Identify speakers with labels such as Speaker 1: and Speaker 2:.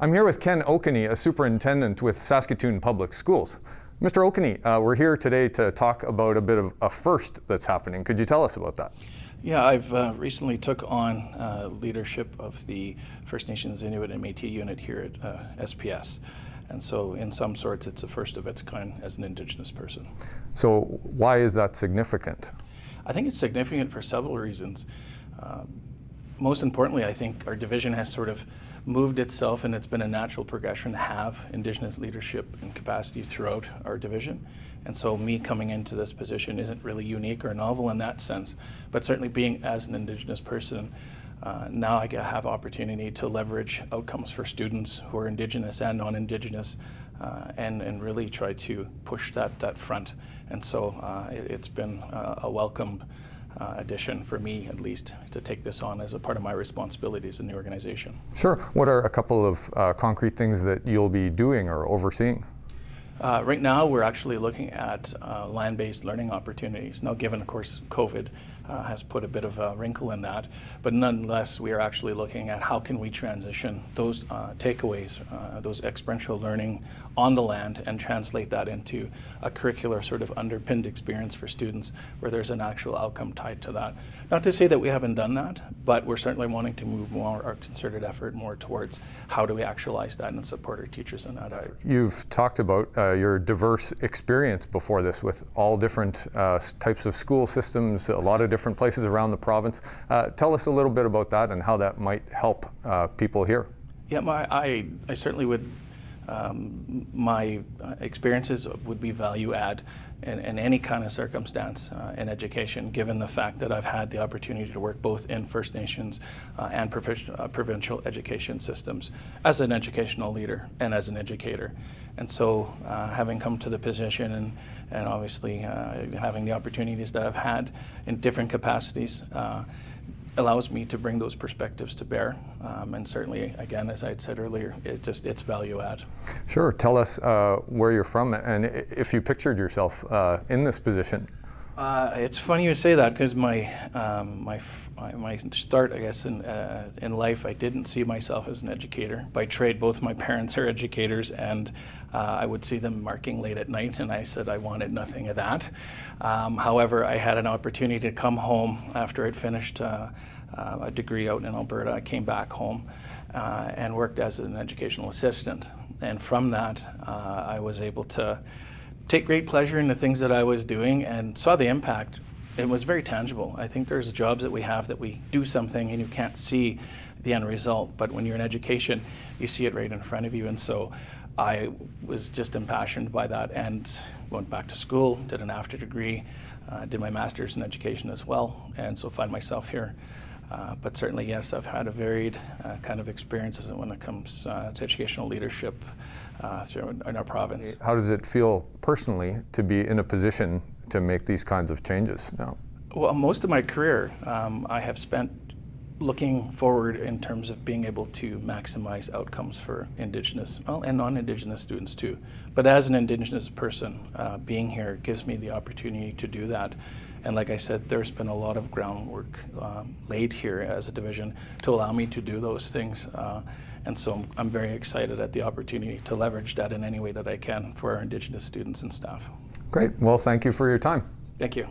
Speaker 1: I'm here with Ken Okanee, a superintendent with Saskatoon Public Schools. Mr. Okanee, we're here today to talk about a bit of a first that's happening. Could you tell us about that?
Speaker 2: Yeah, I've recently took on leadership of the First Nations Inuit and Métis unit here at SPS. And so in some sorts, it's a first of its kind as an Indigenous person.
Speaker 1: So why is that significant?
Speaker 2: I think it's significant for several reasons. Most importantly, I think our division has sort of moved itself, and it's been a natural progression to have Indigenous leadership and capacity throughout our division. And so me coming into this position isn't really unique or novel in that sense, but certainly being as an Indigenous person, now I have opportunity to leverage outcomes for students who are Indigenous and non-Indigenous, and really try to push that front. And so it's been a welcome addition for me, at least, to take this on as a part of my responsibilities in the organization.
Speaker 1: Sure. What are a couple of concrete things that you'll be doing or overseeing?
Speaker 2: Right now, we're actually looking at land-based learning opportunities. Now, given, of course, COVID has put a bit of a wrinkle in that, but nonetheless, we are actually looking at how can we transition those takeaways, those experiential learning on the land, and translate that into a curricular sort of underpinned experience for students where there's an actual outcome tied to that. Not to say that we haven't done that, but we're certainly wanting to move more our concerted effort more towards how do we actualize that and support our teachers in that effort.
Speaker 1: You've talked about your diverse experience before this with all different types of school systems, a lot of different places around the province. Tell us a little bit about that and how that might help people here.
Speaker 2: Yeah, I certainly would. My experiences would be value add in any kind of circumstance in education, given the fact that I've had the opportunity to work both in First Nations and provincial education systems as an educational leader and as an educator. And so having come to the position and obviously having the opportunities that I've had in different capacities allows me to bring those perspectives to bear, and certainly, again, as I had said earlier, it's value add.
Speaker 1: Sure. Tell us where you're from and if you pictured yourself in this position.
Speaker 2: It's funny you say that, because my start, I guess, in life, I didn't see myself as an educator. By trade, both my parents are educators, and I would see them marking late at night, and I said I wanted nothing of that. However, I had an opportunity to come home after I'd finished a degree out in Alberta. I came back home and worked as an educational assistant. And from that, I was able to take great pleasure in the things that I was doing and saw the impact. It was very tangible. I think there's jobs that we do something and you can't see the end result, but when you're in education, you see it right in front of you. And so I was just impassioned by that and went back to school, did an after degree, did my master's in education as well, and so find myself here. But certainly, yes, I've had a varied kind of experiences when it comes to educational leadership in our province.
Speaker 1: How does it feel personally to be in a position to make these kinds of changes now?
Speaker 2: Well, most of my career I have spent looking forward in terms of being able to maximize outcomes for Indigenous, well, and non-Indigenous students too. But as an Indigenous person, being here gives me the opportunity to do that. And like I said, there's been a lot of groundwork laid here as a division to allow me to do those things. And so I'm very excited at the opportunity to leverage that in any way that I can for our Indigenous students and staff.
Speaker 1: Great. Well, thank you for your time.
Speaker 2: Thank you.